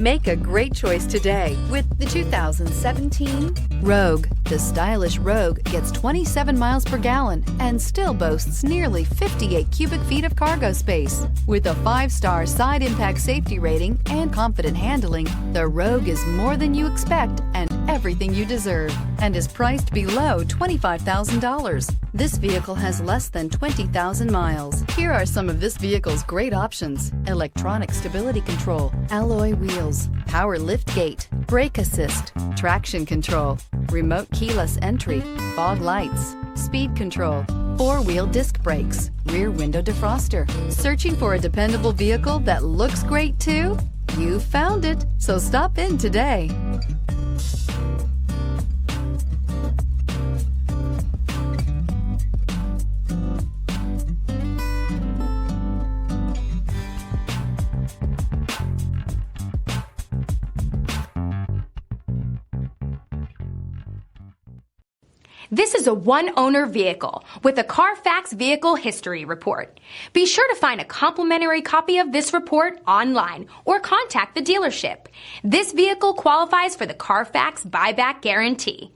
Make a great choice today with the 2017 Rogue. The stylish Rogue gets 27 miles per gallon and still boasts nearly 58 cubic feet of cargo space. With a 5-star side impact safety rating and confident handling, the Rogue is more than you expect and everything you deserve, and is priced below $25,000. This vehicle has less than 20,000 miles. Here are some of this vehicle's great options: electronic stability control, alloy wheels, power lift gate, brake assist, traction control, remote keyless entry, fog lights, speed control, 4-wheel disc brakes, rear window defroster. Searching for a dependable vehicle that looks great too? You found it, so stop in today. This is a one-owner vehicle with a Carfax Vehicle History Report. Be sure to find a complimentary copy of this report online or contact the dealership. This vehicle qualifies for the Carfax Buyback Guarantee.